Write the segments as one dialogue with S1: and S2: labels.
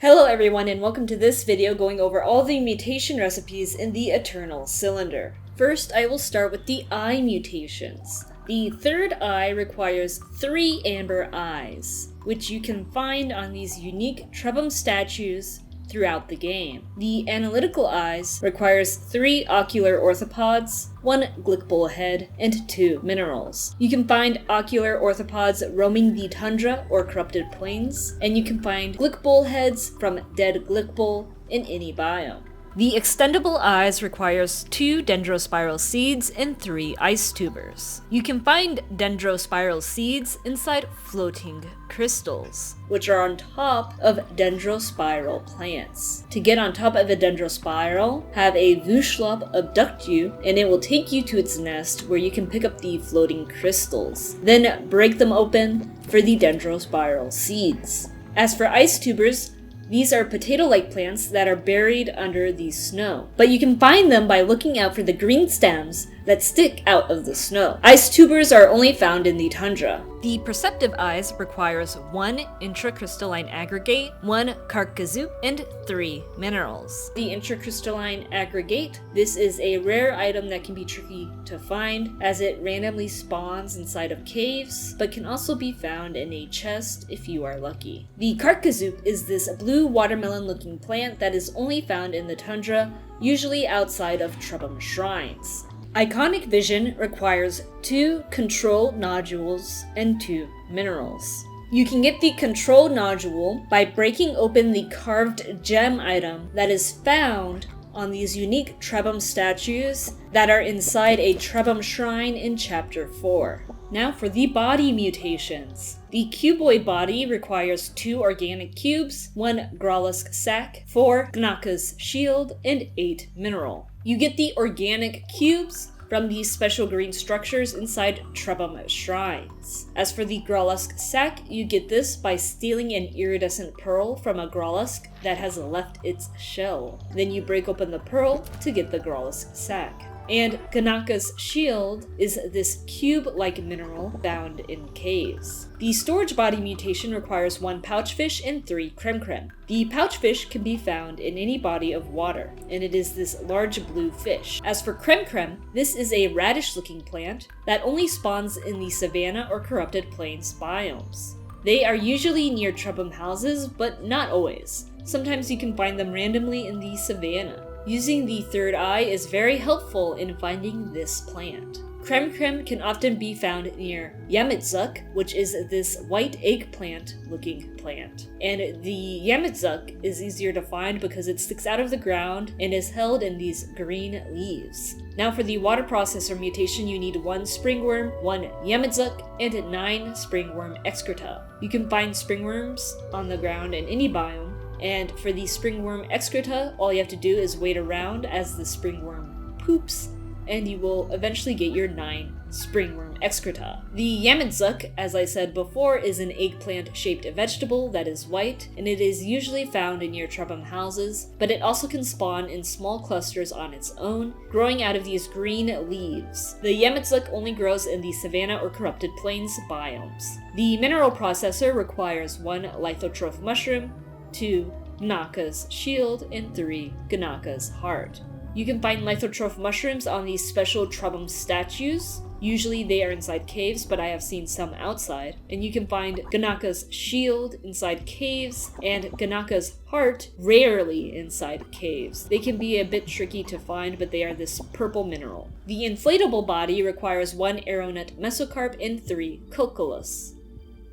S1: Hello everyone and welcome to this video going over all the mutation recipes in the Eternal Cylinder. First, I will start with the eye mutations. The third eye requires 3 amber eyes, which you can find on these unique Trebhum statues throughout the game. The analytical eyes requires 3 ocular orthopods, 1 Glickbull head, and 2 minerals. You can find ocular orthopods roaming the tundra or corrupted plains, and you can find Glickbull heads from dead Glickbull in any biome. The extendable eyes requires 2 dendrospiral seeds and 3 ice tubers. You can find dendrospiral seeds inside floating crystals, which are on top of dendrospiral plants. To get on top of a dendrospiral, have a Vushlob abduct you, and it will take you to its nest where you can pick up the floating crystals. Then break them open for the dendrospiral seeds. As for ice tubers, these are potato-like plants that are buried under the snow, but you can find them by looking out for the green stems that stick out of the snow. Ice tubers are only found in the tundra. The perceptive eyes requires 1 intracrystalline aggregate, 1 Karkazoop, and 3 minerals. The intracrystalline aggregate, this is a rare item that can be tricky to find as it randomly spawns inside of caves, but can also be found in a chest if you are lucky. The Karkazoop is this blue watermelon-looking plant that is only found in the tundra, usually outside of Trebhum shrines. Iconic Vision requires 2 control nodules and 2 minerals. You can get the control nodule by breaking open the carved gem item that is found on these unique Trebhum statues that are inside a Trebhum shrine in Chapter 4. Now for the body mutations. The cuboid body requires 2 organic cubes, 1 Grolisk sac, 4 Gnaka's shield, and 8 mineral. You get the organic cubes from these special green structures inside Trebhum shrines. As for the Grolisk sac, you get this by stealing an iridescent pearl from a Grolisk that has left its shell. Then you break open the pearl to get the Grolisk sac. And Gnaka's shield is this cube-like mineral found in caves. The storage body mutation requires 1 pouchfish and 3 creme. The pouchfish can be found in any body of water, and it is this large blue fish. As for creme, this is a radish-looking plant that only spawns in the savanna or corrupted plains biomes. They are usually near Trebhum houses, but not always. Sometimes you can find them randomly in the savanna. Using the third eye is very helpful in finding this plant. Creme can often be found near Yamitzuk, which is this white eggplant looking plant. And the Yamitzuk is easier to find because it sticks out of the ground and is held in these green leaves. Now for the water processor mutation, you need 1 springworm, 1 Yamitzuk, and 9 springworm excreta. You can find springworms on the ground in any biome. And for the springworm excreta, all you have to do is wait around as the springworm poops, and you will eventually get your 9 springworm excreta. The Yamitzuk, as I said before, is an eggplant-shaped vegetable that is white, and it is usually found in near Trebhum houses, but it also can spawn in small clusters on its own, growing out of these green leaves. The Yamitzuk only grows in the savanna or corrupted plains biomes. The mineral processor requires 1 lithotroph mushroom, 2 Gnaka's shield, and 3 Gnaka's heart. You can find lithotroph mushrooms on these special Trebhum statues. Usually they are inside caves, but I have seen some outside. And you can find Gnaka's shield inside caves, and Gnaka's heart rarely inside caves. They can be a bit tricky to find, but they are this purple mineral. The inflatable body requires 1 aeronut mesocarp and 3 Cocolus.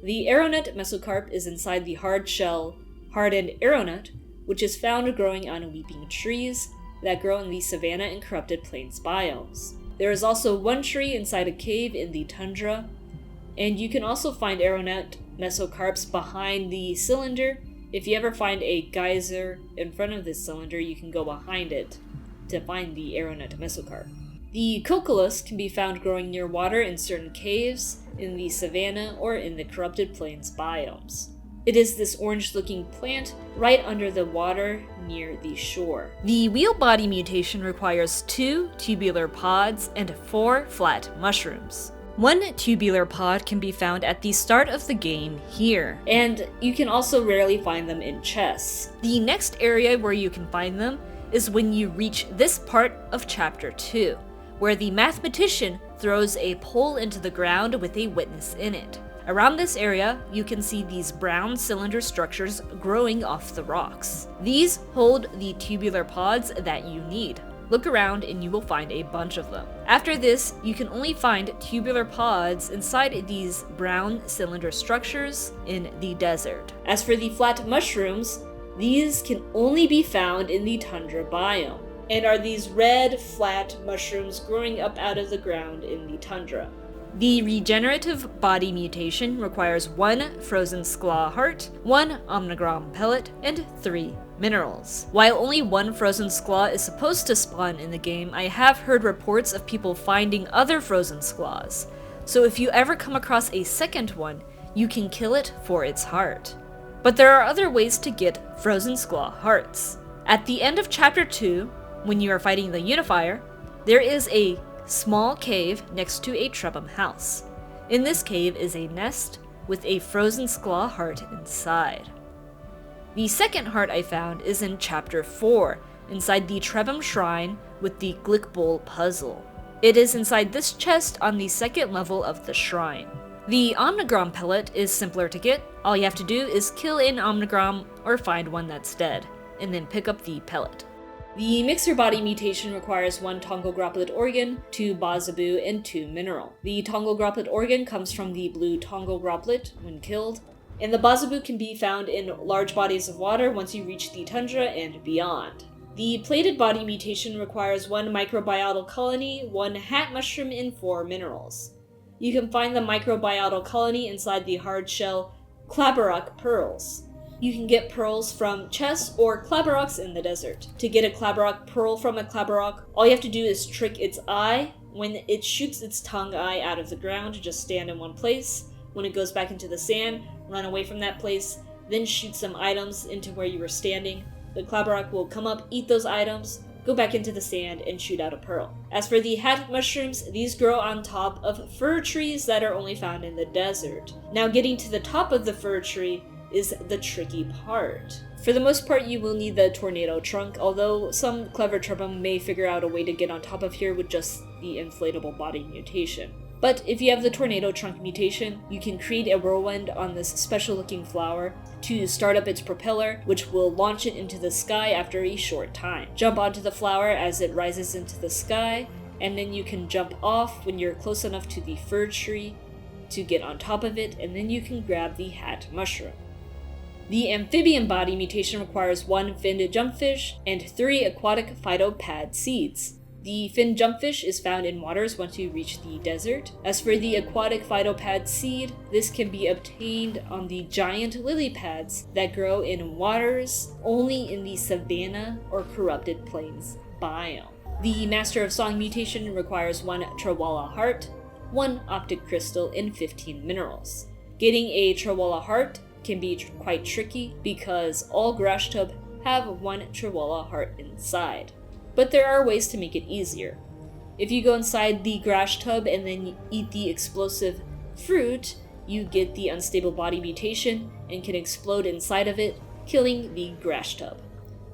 S1: The aeronut mesocarp is inside the hard shell hardened aeronut, which is found growing on weeping trees that grow in the savanna and corrupted plains biomes. There is also 1 tree inside a cave in the tundra, and you can also find aeronut mesocarps behind the cylinder. If you ever find a geyser in front of this cylinder, you can go behind it to find the aeronut mesocarp. The Cocolus can be found growing near water in certain caves, in the savanna, or in the corrupted plains biomes. It is this orange-looking plant right under the water near the shore. The wheel body mutation requires 2 tubular pods and 4 flat mushrooms. One tubular pod can be found at the start of the game here, and you can also rarely find them in chests. The next area where you can find them is when you reach this part of Chapter 2, where the mathematician throws a pole into the ground with a witness in it. Around this area, you can see these brown cylinder structures growing off the rocks. These hold the tubular pods that you need. Look around and you will find a bunch of them. After this, you can only find tubular pods inside these brown cylinder structures in the desert. As for the flat mushrooms, these can only be found in the tundra biome, and are these red, flat mushrooms growing up out of the ground in the tundra. The regenerative body mutation requires 1 frozen skla heart, 1 omnigram pellet, and 3 minerals. While only 1 frozen skla is supposed to spawn in the game, I have heard reports of people finding other frozen sklas, so if you ever come across a second one, you can kill it for its heart. But there are other ways to get frozen skla hearts. At the end of Chapter 2, when you are fighting the Unifier, there is a small cave next to a Trebhum house. In this cave is a nest with a frozen skla heart inside. The second heart I found is in Chapter 4, inside the Trebhum shrine with the Glick Bowl puzzle. It is inside this chest on the second level of the shrine. The omnigram pellet is simpler to get. All you have to do is kill an omnigram or find one that's dead, and then pick up the pellet. The mixer body mutation requires 1 Tongal Groplet organ, 2 Bazabu, and 2 mineral. The Tongal Groplet organ comes from the blue Tongal Groplet when killed, and the Bazabu can be found in large bodies of water once you reach the tundra and beyond. The plated body mutation requires 1 microbiotal colony, 1 hat mushroom, and 4 minerals. You can find the microbiotal colony inside the hard shell Klabarok pearls. You can get pearls from chests or Klabaroks in the desert. To get a Klabarok pearl from a Klabarok, all you have to do is trick its eye. When it shoots its tongue eye out of the ground, just stand in one place. When it goes back into the sand, run away from that place, then shoot some items into where you were standing. The Klabarok will come up, eat those items, go back into the sand, and shoot out a pearl. As for the hat mushrooms, these grow on top of fir trees that are only found in the desert. Now getting to the top of the fir tree is the tricky part. For the most part, you will need the tornado trunk, although some clever Trebhum may figure out a way to get on top of here with just the inflatable body mutation. But if you have the tornado trunk mutation, you can create a whirlwind on this special looking flower to start up its propeller, which will launch it into the sky after a short time. Jump onto the flower as it rises into the sky, and then you can jump off when you're close enough to the fir tree to get on top of it, and then you can grab the hat mushroom. The amphibian body mutation requires 1 finned jumpfish and 3 aquatic phytopad seeds. The finned jumpfish is found in waters once you reach the desert. As for the aquatic phytopad seed, this can be obtained on the giant lily pads that grow in waters only in the savanna or corrupted plains biome. The Master of Song mutation requires 1 Trawala heart, 1 optic crystal, and 15 minerals. Getting a Trawala heart can be quite tricky because all Grash Tub have 1 Trawala heart inside. But there are ways to make it easier. If you go inside the Grash Tub and then eat the explosive fruit, you get the unstable body mutation and can explode inside of it, killing the Grash Tub.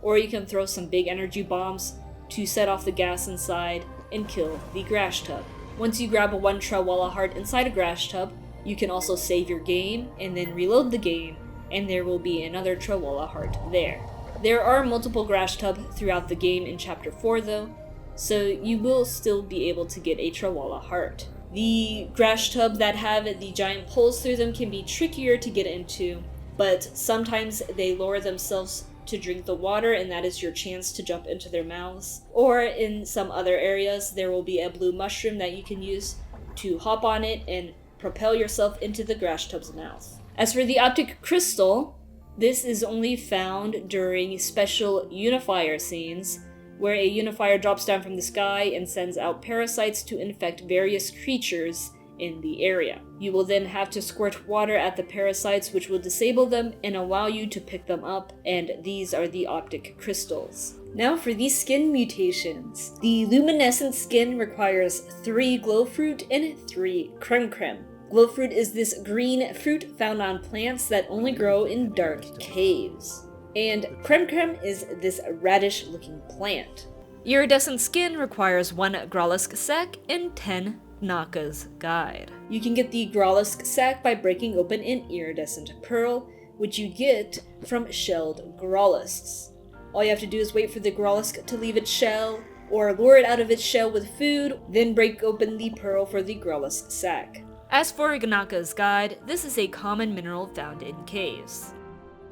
S1: Or you can throw some big energy bombs to set off the gas inside and kill the Grash Tub. Once you grab a 1 Trawala heart inside a Grash Tub, you can also save your game and then reload the game, and there will be another Trawala heart there. There are multiple Grash Tub throughout the game in Chapter 4 though, so you will still be able to get a Trawala heart. The Grash Tub that have the giant poles through them can be trickier to get into, but sometimes they lower themselves to drink the water, and that is your chance to jump into their mouths. Or in some other areas, there will be a blue mushroom that you can use to hop on it and propel yourself into the Grash Tub's mouth. As for the optic crystal, this is only found during special unifier scenes, where a unifier drops down from the sky and sends out parasites to infect various creatures in the area. You will then have to squirt water at the parasites, which will disable them and allow you to pick them up, and these are the optic crystals. Now for these skin mutations. The luminescent skin requires 3 glow fruit and 3 creme creme. Glow fruit is this green fruit found on plants that only grow in dark caves. And creme creme is this radish looking plant. Iridescent skin requires 1 Grolisk sac and 10 Naka's Guide. You can get the Grolisk sac by breaking open an iridescent pearl, which you get from shelled Grolisks. All you have to do is wait for the Grolisk to leave its shell, or lure it out of its shell with food, then break open the pearl for the Grolisk sac. As for Naka's Guide, this is a common mineral found in caves.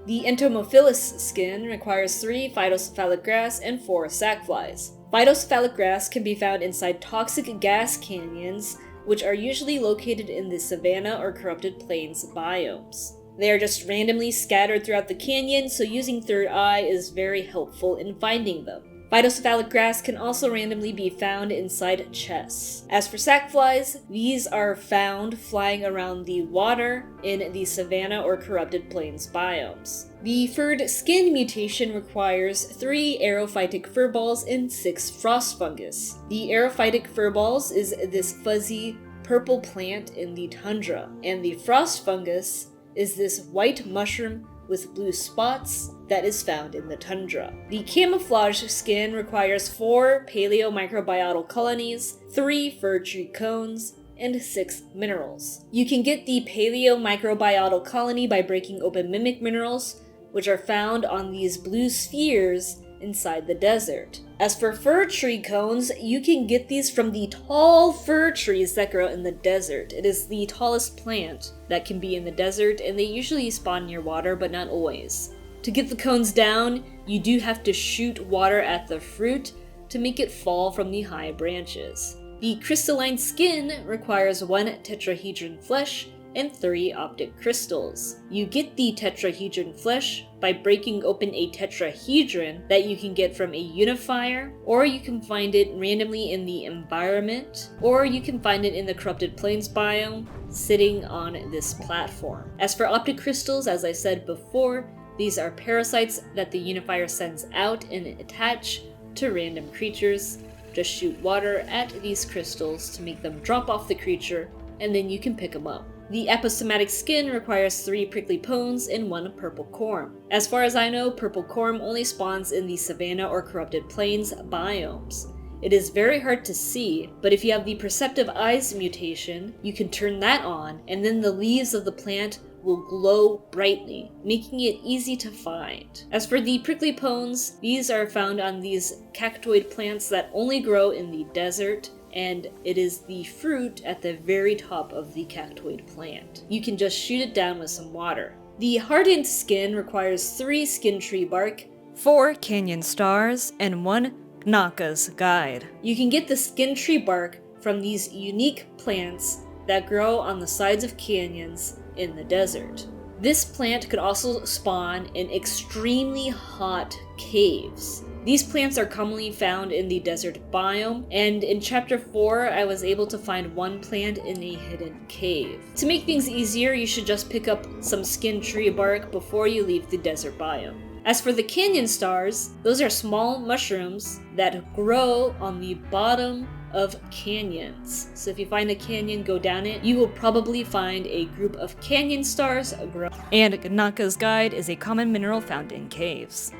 S1: The entomophilus skin requires 3 phytocephalic grass and 4 sackflies. Phytocephalic grass can be found inside toxic gas canyons, which are usually located in the savanna or corrupted plains biomes. They are just randomly scattered throughout the canyon, so using third eye is very helpful in finding them. Phytocephalic grass can also randomly be found inside chests. As for sackflies, these are found flying around the water in the savanna or corrupted plains biomes. The furred skin mutation requires 3 aerophytic furballs and 6 frost fungus. The aerophytic furballs is this fuzzy purple plant in the tundra, and the frost fungus is this white mushroom with blue spots that is found in the tundra. The camouflage skin requires 4 paleomicrobiota colonies, 3 fir tree cones, and 6 minerals. You can get the paleomicrobiota colony by breaking open mimic minerals, which are found on these blue spheres inside the desert. As for fir tree cones, you can get these from the tall fir trees that grow in the desert. It is the tallest plant that can be in the desert, and they usually spawn near water, but not always. To get the cones down, you do have to shoot water at the fruit to make it fall from the high branches. The crystalline skin requires 1 tetrahedron flesh and 3 optic crystals. You get the tetrahedron flesh by breaking open a tetrahedron that you can get from a unifier, or you can find it randomly in the environment, or you can find it in the corrupted plains biome sitting on this platform. As for optic crystals, as I said before, these are parasites that the unifier sends out and attach to random creatures. Just shoot water at these crystals to make them drop off the creature, and then you can pick them up. The aposematic skin requires 3 prickly pones and 1 purple corm. As far as I know, purple corm only spawns in the savanna or corrupted plains biomes. It is very hard to see, but if you have the perceptive eyes mutation, you can turn that on, and then the leaves of the plant will glow brightly, making it easy to find. As for the prickly pones, these are found on these cactoid plants that only grow in the desert, and it is the fruit at the very top of the cactoid plant. You can just shoot it down with some water. The hardened skin requires 3 skin tree bark, 4 canyon stars, and 1 Naka's Guide. You can get the skin tree bark from these unique plants that grow on the sides of canyons in the desert. This plant could also spawn in extremely hot caves. These plants are commonly found in the desert biome, and in chapter 4 I was able to find 1 plant in a hidden cave. To make things easier, you should just pick up some skin tree bark before you leave the desert biome. As for the canyon stars, those are small mushrooms that grow on the bottom of canyons. So if you find a canyon, go down it, you will probably find a group of canyon stars grow. And Naka's Guide is a common mineral found in caves.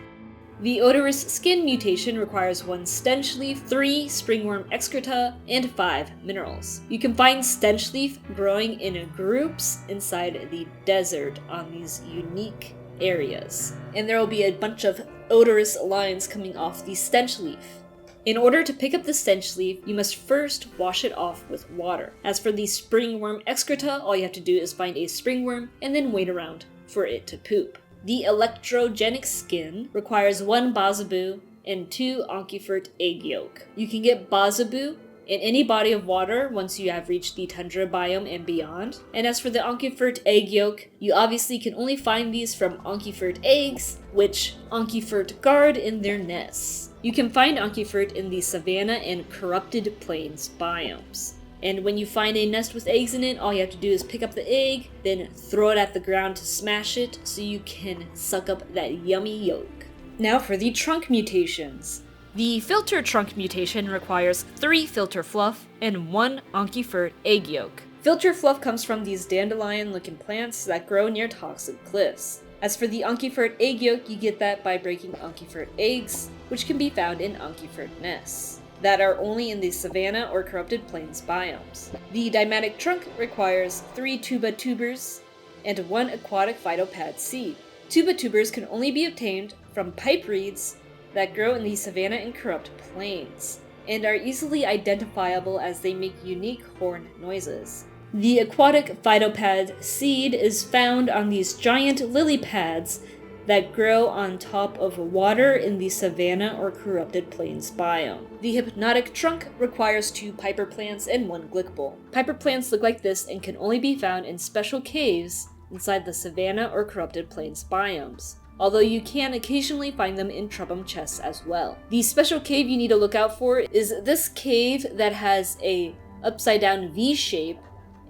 S1: The odorous skin mutation requires 1 stench leaf, 3 springworm excreta, and 5 minerals. You can find stench leaf growing in groups inside the desert on these unique areas. And there will be a bunch of odorous lines coming off the stench leaf. In order to pick up the stench leaf, you must first wash it off with water. As for the springworm excreta, all you have to do is find a springworm and then wait around for it to poop. The electrogenic skin requires 1 Bazaboo and 2 Onkifert egg yolk. You can get Bazaboo in any body of water once you have reached the tundra biome and beyond. And as for the Onkifert egg yolk, you obviously can only find these from Onkifert eggs, which Onkifert guard in their nests. You can find Onkifert in the savanna and corrupted plains biomes. And when you find a nest with eggs in it, all you have to do is pick up the egg, then throw it at the ground to smash it so you can suck up that yummy yolk. Now for the trunk mutations. The filter trunk mutation requires 3 filter fluff and 1 Ankyfert egg yolk. Filter fluff comes from these dandelion-looking plants that grow near toxic cliffs. As for the Ankyfert egg yolk, you get that by breaking Ankyfert eggs, which can be found in Ankyfert nests that are only in the savanna or corrupted plains biomes. The dimatic trunk requires 3 tuba tubers and 1 aquatic phytopad seed. Tuba tubers can only be obtained from pipe reeds that grow in the savanna and corrupt plains, and are easily identifiable as they make unique horn noises. The aquatic phytopad seed is found on these giant lily pads that grow on top of water in the savanna or corrupted plains biome. The hypnotic trunk requires 2 piper plants and 1 glickball. Piper plants look like this and can only be found in special caves inside the savanna or corrupted plains biomes, although you can occasionally find them in trebum chests as well. The special cave you need to look out for is this cave that has a upside down V shape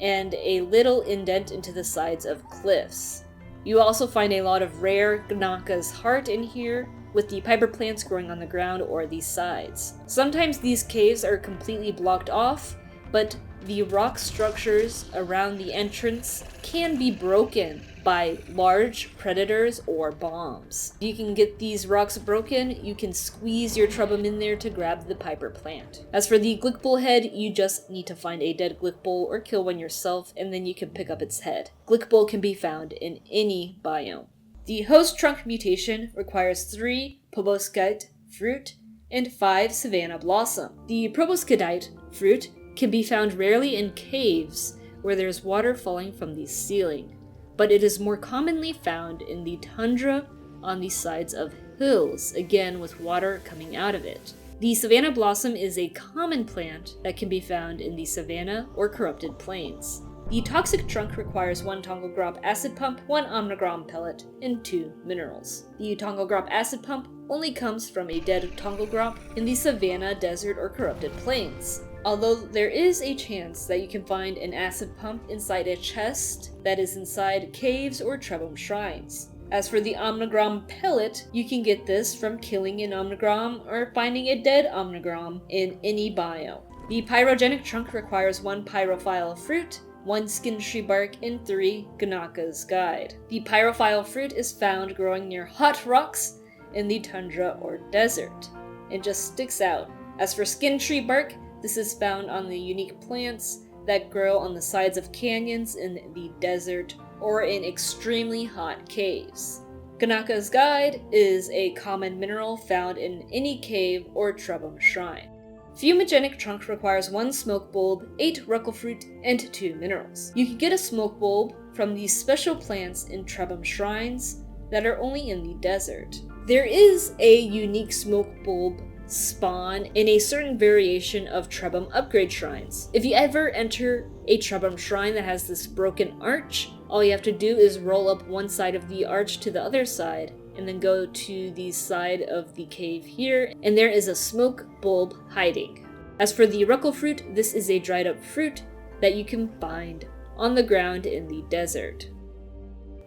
S1: and a little indent into the sides of cliffs. You also find a lot of rare Gnaka's heart in here, with the piper plants growing on the ground or the sides. Sometimes these caves are completely blocked off, but the rock structures around the entrance can be broken by large predators or bombs. You can get these rocks broken, you can squeeze your trebum in there to grab the piper plant. As for the glickball head, you just need to find a dead glickball or kill one yourself, and then you can pick up its head. Glickball can be found in any biome. The host trunk mutation requires 3 proboscidite fruit and 5 savanna blossom. The proboscidite fruit can be found rarely in caves where there's water falling from the ceiling, but it is more commonly found in the tundra on the sides of hills, again with water coming out of it. The savanna blossom is a common plant that can be found in the savanna or corrupted plains. The toxic trunk requires 1 Tongalgrop acid pump, 1 Omnigram pellet, and 2 minerals. The Tongalgrop acid pump only comes from a dead Tongalgrop in the savanna, desert, or corrupted plains, although there is a chance that you can find an acid pump inside a chest that is inside caves or trebum shrines. As for the Omnigram pellet, you can get this from killing an Omnigram or finding a dead Omnigram in any biome. The pyrogenic trunk requires 1 pyrophile fruit, 1 skin tree bark, and 3 Gnaka's guide. The pyrophile fruit is found growing near hot rocks in the tundra or desert, and just sticks out. As for skin tree bark, this is found on the unique plants that grow on the sides of canyons in the desert or in extremely hot caves. Gnaka's guide is a common mineral found in any cave or trebum shrine. Fumigenic trunk requires 1 smoke bulb, 8 ruckle fruit, and 2 minerals. You can get a smoke bulb from these special plants in trebum shrines that are only in the desert. There is a unique smoke bulb spawn in a certain variation of trebum upgrade shrines. If you ever enter a trebum shrine that has this broken arch, all you have to do is roll up one side of the arch to the other side, and then go to the side of the cave here, and there is a smoke bulb hiding. As for the ruckle fruit, this is a dried up fruit that you can find on the ground in the desert.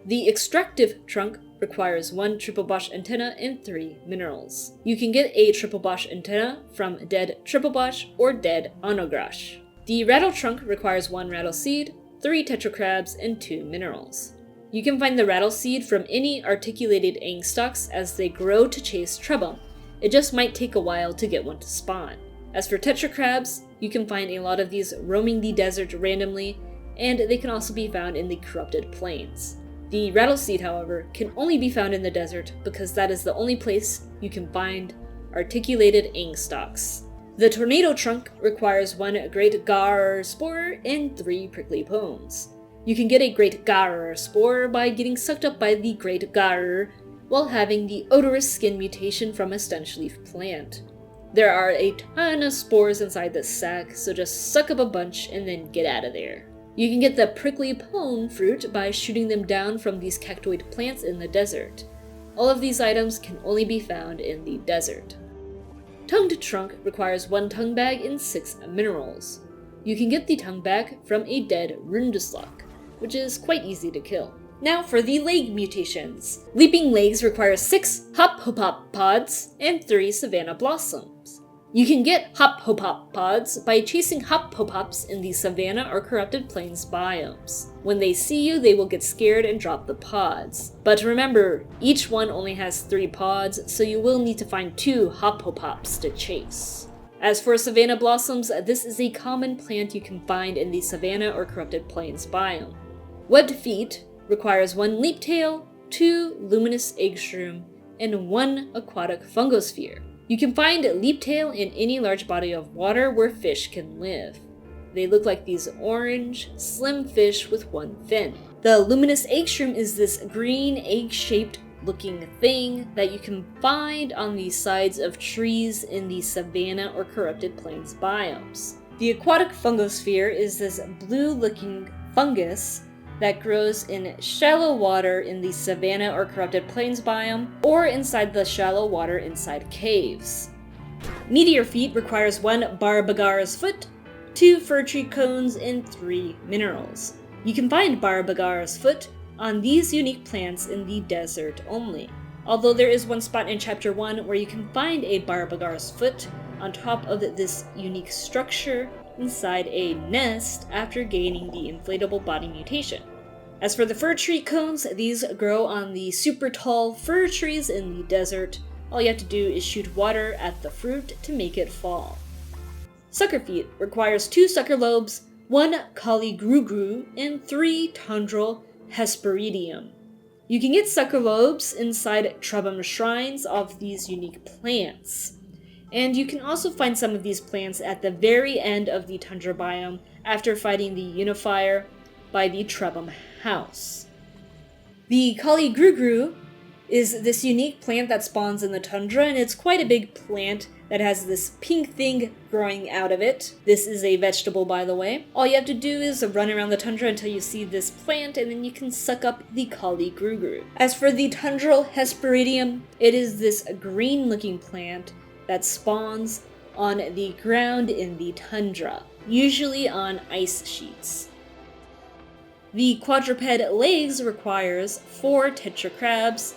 S1: The extractive trunk requires 1 triple bosch antenna and 3 minerals. You can get a triple bosch antenna from dead triple bosch or dead onogrash. The rattle trunk requires 1 rattle seed, 3 tetracrabs, and 2 minerals. You can find the rattle seed from any articulated ang stalks as they grow to chase trebum. It just might take a while to get one to spawn. As for tetracrabs, you can find a lot of these roaming the desert randomly, and they can also be found in the corrupted plains. The rattle seed, however, can only be found in the desert because that is the only place you can find articulated ang stalks. The tornado trunk requires 1 great gar spore and 3 prickly bones. You can get a great gar spore by getting sucked up by the great gar while having the odorous skin mutation from a stench leaf plant. There are a ton of spores inside this sack, so just suck up a bunch and then get out of there. You can get the prickly pone fruit by shooting them down from these cactoid plants in the desert. All of these items can only be found in the desert. Tongued trunk requires 1 tongue bag and 6 minerals. You can get the tongue back from a dead Rundeslok, which is quite easy to kill. Now for the leg mutations. Leaping legs require 6 hop-hop pods and 3 savanna blossoms. You can get hop-hop pods by chasing hop-hops in the savanna or corrupted plains biomes. When they see you, they will get scared and drop the pods. But remember, each one only has 3 pods, so you will need to find 2 hop-hops to chase. As for savanna blossoms, this is a common plant you can find in the savanna or corrupted plains biome. Webbed feet requires 1 leap tail, 2 luminous egg shroom, and 1 aquatic fungosphere. You can find leap tail in any large body of water where fish can live. They look like these orange, slim fish with 1 fin. The luminous egg shroom is this green egg-shaped looking thing that you can find on the sides of trees in the savanna or corrupted plains biomes. The aquatic fungosphere is this blue-looking fungus that grows in shallow water in the savanna or corrupted plains biome, or inside the shallow water inside caves. Meteor feet requires 1 Barbagara's foot, 2 fir tree cones, and 3 minerals. You can find Barbagara's foot on these unique plants in the desert only, although there is one spot in Chapter 1 where you can find a Barbagara's foot on top of this unique structure inside a nest after gaining the inflatable body mutation. As for the fir tree cones, these grow on the super tall fir trees in the desert. All you have to do is shoot water at the fruit to make it fall. Sucker feet requires 2 sucker lobes, 1 Kali Grugru, and 3 Tundral Hesperidium. You can get sucker lobes inside Trebhum shrines of these unique plants. And you can also find some of these plants at the very end of the tundra biome after fighting the Unifier by the Trebhum house. The Kali Grugru is this unique plant that spawns in the tundra, and it's quite a big plant that has this pink thing growing out of it. This is a vegetable, by the way. All you have to do is run around the tundra until you see this plant, and then you can suck up the Kali Grugru. As for the Tundral Hesperidium, it is this green-looking plant that spawns on the ground in the tundra, usually on ice sheets. The quadruped legs requires 4 tetracrabs,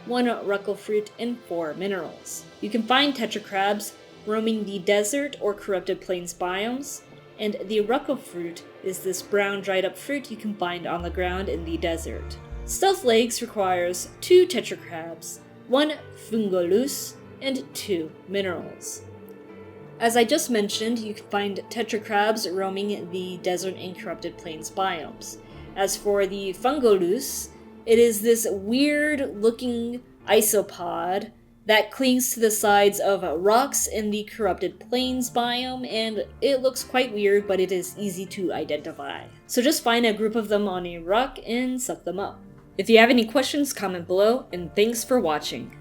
S1: 1 ruckle fruit, and 4 minerals. You can find tetracrabs roaming the desert or corrupted plains biomes, and the ruckle fruit is this brown dried up fruit you can find on the ground in the desert. Stealth legs requires 2 tetracrabs, 1 fungolus, and 2 minerals. As I just mentioned, you can find tetracrabs roaming the desert and corrupted plains biomes. As for the fungolus, it is this weird-looking isopod that clings to the sides of rocks in the corrupted plains biome, and it looks quite weird, but it is easy to identify. So just find a group of them on a rock and suck them up. If you have any questions, comment below, and thanks for watching.